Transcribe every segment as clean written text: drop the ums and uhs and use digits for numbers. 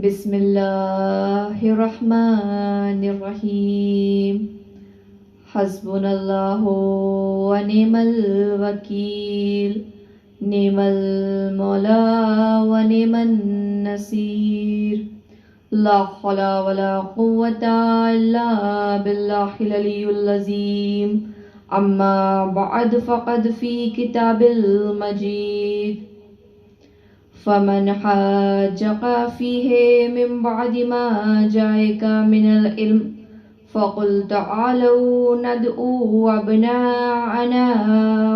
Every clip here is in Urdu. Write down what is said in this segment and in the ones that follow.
بسم اللہ الرحمن الرحیم حسبنا اللہ ونعم الوکیل نعم المولا ونعم النصیر لا حول ولا قوة الا باللہ العلی العظیم اما بعد فقد فی کتاب المجید فمن حاجك فيه من بعد ما جاءك من العلم فقل تعالوا ندعو أبناءنا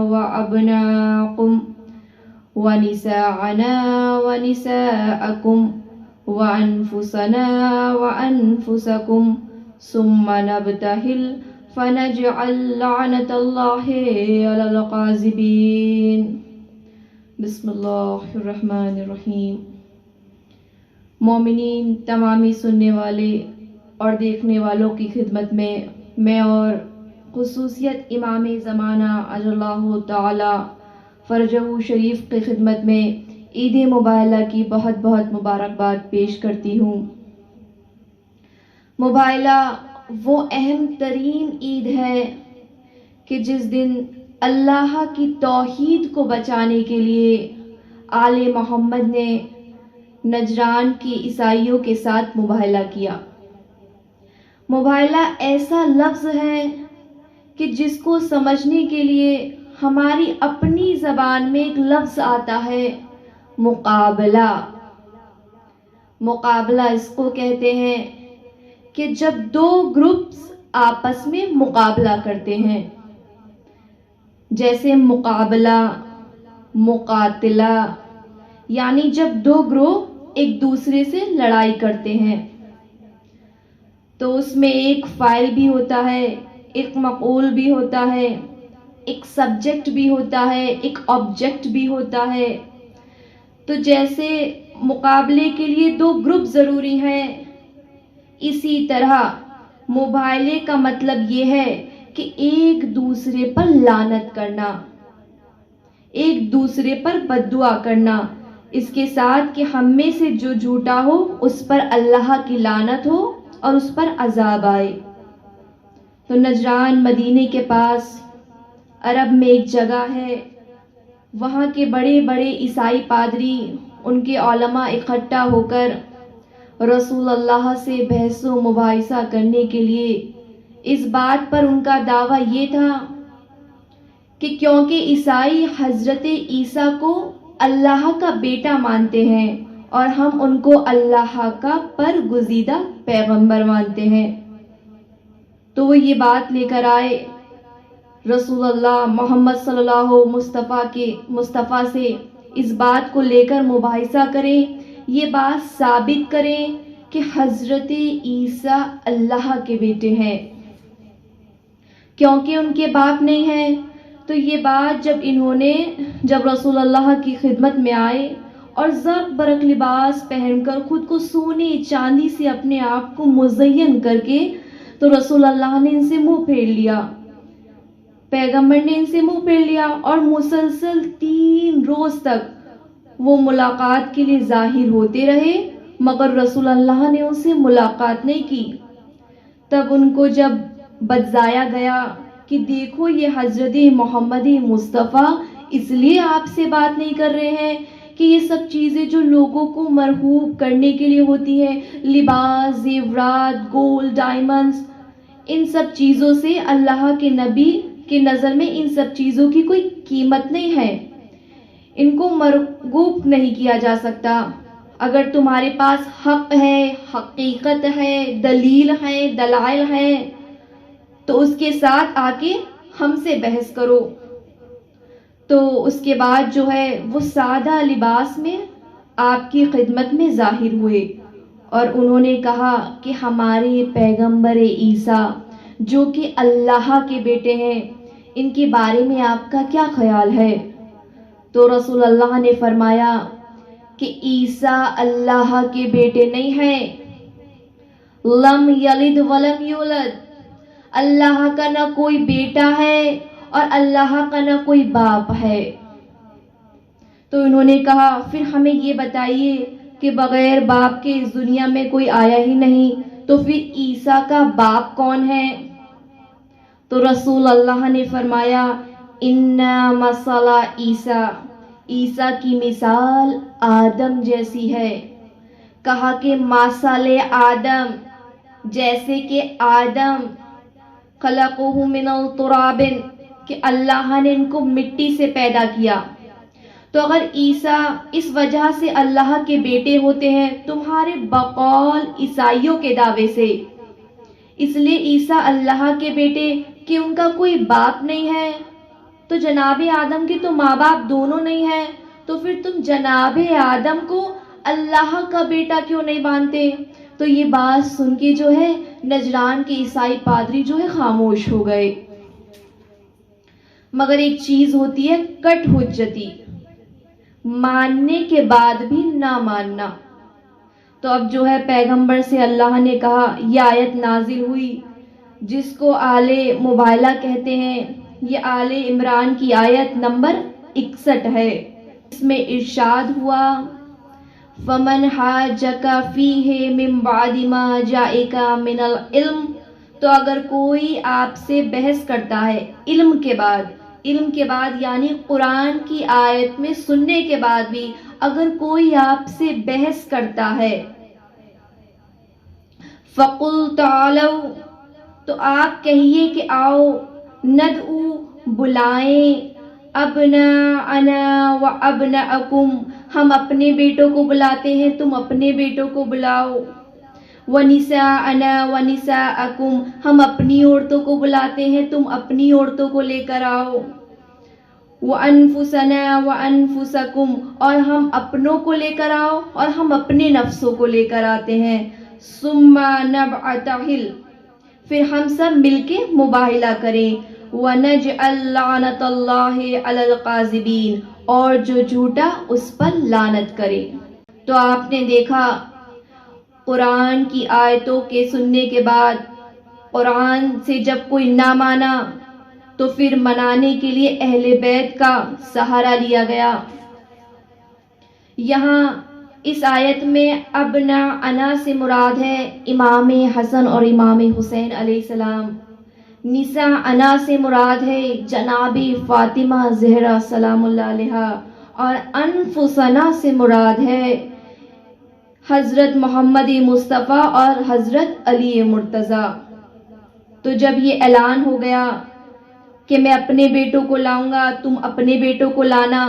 وأبناءكم ونساءنا ونساءكم وأنفسنا وأنفسكم ثم نبتهل فنجعل لعنة الله على الكاذبين. بسم اللہ الرحمن الرحیم. مومنین، تمامی سننے والے اور دیکھنے والوں کی خدمت میں اور خصوصیت امام زمانہ اجل اللہ تعالی فرجہ شریف کی خدمت میں عید مبارکہ کی بہت بہت مبارکباد پیش کرتی ہوں. مبارکہ وہ اہم ترین عید ہے کہ جس دن اللہ کی توحید کو بچانے کے لیے آل محمد نے نجران کی عیسائیوں کے ساتھ مباہلہ کیا. مباہلہ ایسا لفظ ہے کہ جس کو سمجھنے کے لیے ہماری اپنی زبان میں ایک لفظ آتا ہے، مقابلہ. مقابلہ اس کو کہتے ہیں کہ جب دو گروپس آپس میں مقابلہ کرتے ہیں، جیسے مقابلہ، مقاتلہ، یعنی جب دو گروہ ایک دوسرے سے لڑائی کرتے ہیں تو اس میں ایک فاعل بھی ہوتا ہے، ایک مفعول بھی ہوتا ہے، ایک سبجیکٹ بھی ہوتا ہے، ایک آبجیکٹ بھی ہوتا ہے. تو جیسے مقابلے کے لیے دو گروپ ضروری ہیں، اسی طرح مباہلے کا مطلب یہ ہے کہ ایک دوسرے پر لعنت کرنا، ایک دوسرے پر بد دعا کرنا، اس کے ساتھ کہ ہم میں سے جو جھوٹا ہو اس پر اللہ کی لعنت ہو اور اس پر عذاب آئے. تو نجران مدینے کے پاس عرب میں ایک جگہ ہے، وہاں کے بڑے بڑے عیسائی پادری، ان کے علماء اکٹھا ہو کر رسول اللہ سے بحث و مباحثہ کرنے کے لیے اس بات پر ان کا دعویٰ یہ تھا کہ کیونکہ عیسائی حضرت عیسیٰ کو اللہ کا بیٹا مانتے ہیں اور ہم ان کو اللہ کا برگزیدہ پیغمبر مانتے ہیں، تو وہ یہ بات لے کر آئے رسول اللہ محمد صلی اللہ مصطفیٰ سے اس بات کو لے کر مباحثہ کریں، یہ بات ثابت کریں کہ حضرت عیسیٰ اللہ کے بیٹے ہیں. کیونکہ ان کے باپ نہیں ہیں، تو یہ بات جب رسول اللہ کی خدمت میں آئے اور زرق برق لباس پہن کر خود کو سونے چاندی سے اپنے آپ کو مزین کر کے، تو رسول اللہ نے ان سے منہ پھیر لیا، پیغمبر نے ان سے منہ پھیر لیا اور مسلسل 3 روز تک وہ ملاقات کے لیے ظاہر ہوتے رہے، مگر رسول اللہ نے ان سے ملاقات نہیں کی. تب ان کو جب بتایا گیا کہ دیکھو یہ حضرت محمد مصطفیٰ اس لیے آپ سے بات نہیں کر رہے ہیں کہ یہ سب چیزیں جو لوگوں کو مرغوب کرنے کے لیے ہوتی ہیں، لباس، زیورات، گولڈ، ڈائمنڈز، ان سب چیزوں سے اللہ کے نبی کی نظر میں ان سب چیزوں کی کوئی قیمت نہیں ہے، ان کو مرغوب نہیں کیا جا سکتا. اگر تمہارے پاس حق ہے، حقیقت ہے، دلیل ہے، دلائل ہے، تو اس کے ساتھ آ کے ہم سے بحث کرو. تو اس کے بعد جو ہے وہ سادہ لباس میں آپ کی خدمت میں ظاہر ہوئے اور انہوں نے کہا کہ ہمارے پیغمبر عیسیٰ جو کہ اللہ کے بیٹے ہیں، ان کے بارے میں آپ کا کیا خیال ہے؟ تو رسول اللہ نے فرمایا کہ عیسیٰ اللہ کے بیٹے نہیں ہیں، لم یلد ولم یولد، اللہ کا نہ کوئی بیٹا ہے اور اللہ کا نہ کوئی باپ ہے. تو انہوں نے کہا پھر ہمیں یہ بتائیے کہ بغیر باپ کے اس دنیا میں کوئی آیا ہی نہیں، تو پھر عیسیٰ کا باپ کون ہے؟ تو رسول اللہ نے فرمایا ان مثل عیسیٰ، عیسیٰ کی مثال آدم جیسی ہے. کہا کہ مثل آدم، جیسے کہ آدم خلقہ من التراب، کہ اللہ نے ان کو مٹی سے پیدا کیا. تو اگر عیسیٰ اس وجہ سے اللہ کے بیٹے ہوتے ہیں تمہارے بقول عیسائیوں کے دعوے سے، اس لیے عیسیٰ اللہ کے بیٹے کہ ان کا کوئی باپ نہیں ہے، تو جناب آدم کے تو ماں باپ دونوں نہیں ہیں، تو پھر تم جناب آدم کو اللہ کا بیٹا کیوں نہیں مانتے؟ تو یہ بات سن کے جو ہے نجران کے عیسائی پادری جو ہے خاموش ہو گئے. مگر ایک چیز ہوتی ہے کٹ حجتی، ماننے کے بعد بھی نہ ماننا. تو اب جو ہے پیغمبر سے اللہ نے کہا، یہ آیت نازل ہوئی جس کو آل مباہلہ کہتے ہیں، یہ آل عمران کی آیت نمبر 61 ہے. اس میں ارشاد ہوا فَمَنْ حَاجَّكَ فِيهِ مِنْ بَعْدِ مَا جَاءَكَ مِنَ الْعِلْمِ، تو اگر کوئی آپ سے بحث کرتا ہے علم کے بعد یعنی قرآن کی آیت میں سننے کے بعد بھی اگر کوئی آپ سے بحث کرتا ہے، فَقُلْ تَعَالَوْا، تو آپ کہیے کہ آؤ، ندعو، بلائیں، ابناءنا و ابناءکم، ہم اپنے بیٹوں کو بلاتے ہیں تم اپنے بیٹوں کو بلاؤ، ونساءنا و نساءکم، ہم اپنی عورتوں کو بلاتے ہیں تم اپنی عورتوں کو لے کر آؤ، وانفسنا و انفسکم، اور ہم اپنوں کو لے کر آؤ اور ہم اپنے نفسوں کو لے کر آتے ہیں، ثم نبعتہل، پھر ہم سب مل کے مباہلہ کریں، وَنَجْعَلْ لَعْنَةَ اللَّهِ عَلَى الْقَاذِبِينَ، اور جو جھوٹا اس پر لعنت کرے. تو آپ نے دیکھا قرآن کی آیتوں کے سننے کے بعد قرآن سے جب کوئی نہ مانا تو پھر منانے کے لیے اہل بیت کا سہارا لیا گیا. یہاں اس آیت میں ابناءنا سے مراد ہے امام حسن اور امام حسین علیہ السلام. نساءنا سے مراد ہے جناب فاطمہ زہرا سلام اللہ علیہا، اور انفسنا سے مراد ہے حضرت محمد مصطفیٰ اور حضرت علی مرتضیٰ. تو جب یہ اعلان ہو گیا کہ میں اپنے بیٹوں کو لاؤں گا تم اپنے بیٹوں کو لانا،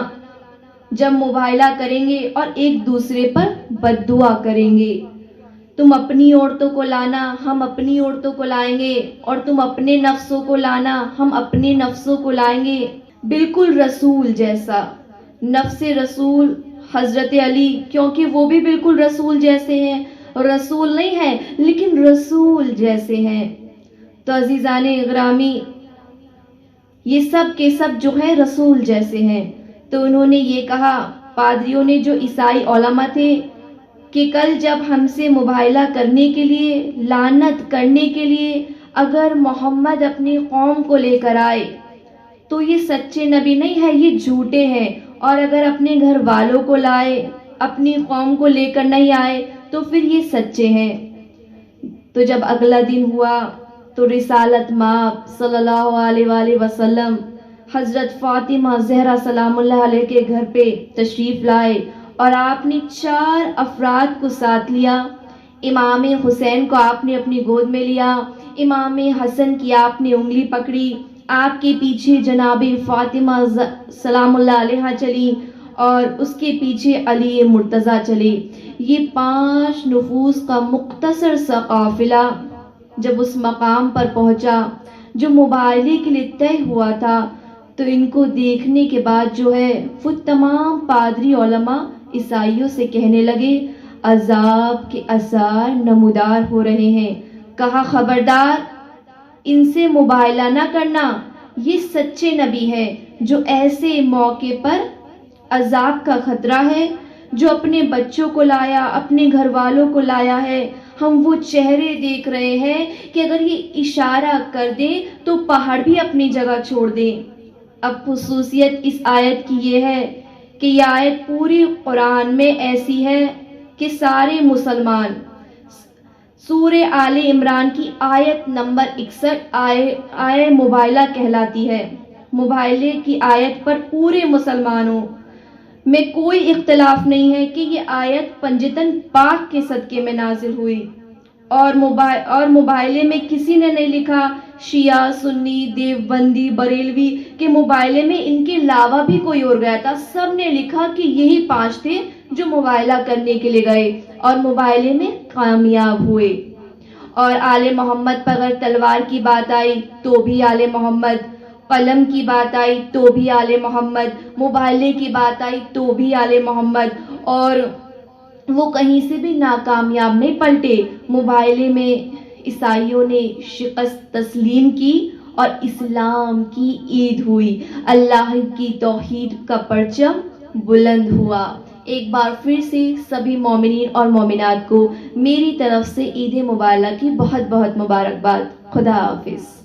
جب مباہلہ کریں گے اور ایک دوسرے پر بد دعا کریں گے، تم اپنی عورتوں کو لانا ہم اپنی عورتوں کو لائیں گے، اور تم اپنے نفسوں کو لانا ہم اپنے نفسوں کو لائیں گے، بالکل رسول جیسا. نفس رسول حضرت علی، کیونکہ وہ بھی بالکل رسول جیسے ہیں، رسول نہیں ہیں لیکن رسول جیسے ہیں. تو عزیزان گرامی، یہ سب کے سب جو ہے رسول جیسے ہیں. تو انہوں نے یہ کہا، پادریوں نے جو عیسائی علماء تھے، کہ کل جب ہم سے مباہلہ کرنے کے لیے، لعنت کرنے کے لیے اگر محمد اپنی قوم کو لے کر آئے تو یہ سچے نبی نہیں ہے، یہ جھوٹے ہیں، اور اگر اپنے گھر والوں کو لائے اپنی قوم کو لے کر نہیں آئے تو پھر یہ سچے ہیں. تو جب اگلا دن ہوا تو رسالت مآب صلی اللہ علیہ وآلہ وسلم حضرت فاطمہ زہرا سلام اللہ علیہ کے گھر پہ تشریف لائے، اور آپ نے 4 افراد کو ساتھ لیا. امام حسین کو آپ نے اپنی گود میں لیا، امام حسن کی آپ نے انگلی پکڑی، آپ کے پیچھے جناب فاطمہ سلام اللہ علیہ چلی، اور اس کے پیچھے علی مرتضیٰ چلے. یہ 5 نفوس کا مختصر سا قافلہ جب اس مقام پر پہنچا جو مباہلے کے لیے طے ہوا تھا، تو ان کو دیکھنے کے بعد جو ہے وہ تمام پادری علماء عیسائیوں سے کہنے لگے عذاب کے آثار نمودار ہو رہے ہیں. کہا خبردار ان سے مباہلہ نہ کرنا، یہ سچے نبی ہے جو ایسے موقع پر عذاب کا خطرہ ہے، جو اپنے بچوں کو لایا اپنے گھر والوں کو لایا ہے. ہم وہ چہرے دیکھ رہے ہیں کہ اگر یہ اشارہ کر دیں تو پہاڑ بھی اپنی جگہ چھوڑ دیں. اب خصوصیت اس آیت کی یہ ہے کہ یہ آیت پوری قرآن میں ایسی ہے کہ سارے مسلمان سورہ آل عمران کی آیت نمبر 61 آیہ مباہلہ کہلاتی ہے. مباہلے کی آیت پر پورے مسلمانوں میں کوئی اختلاف نہیں ہے کہ یہ آیت پنجتن پاک کے صدقے میں نازل ہوئی، اور مباہلے میں کسی نے نہیں لکھا شیعہ، سنی، دیوبندی، بریلوی کہ مباہلے میں ان کے علاوہ بھی کوئی اور گیا تھا. سب نے لکھا کہ یہی 5 تھے جو مباہلہ کرنے کے لیے گئے اور مباہلے میں کامیاب ہوئے. اور آل محمد پر اگر تلوار کی بات آئی تو بھی آل محمد، قلم کی بات آئی تو بھی آل محمد، مباہلے کی بات آئی تو بھی آل محمد، اور وہ کہیں سے بھی ناکامیاب نہیں پلٹے. مباہلے میں عیسائیوں نے شکست تسلیم کی اور اسلام کی عید ہوئی، اللہ کی توحید کا پرچم بلند ہوا. ایک بار پھر سے سبھی مومنین اور مومنات کو میری طرف سے عید مبارکہ کی بہت بہت مبارکباد. خدا حافظ.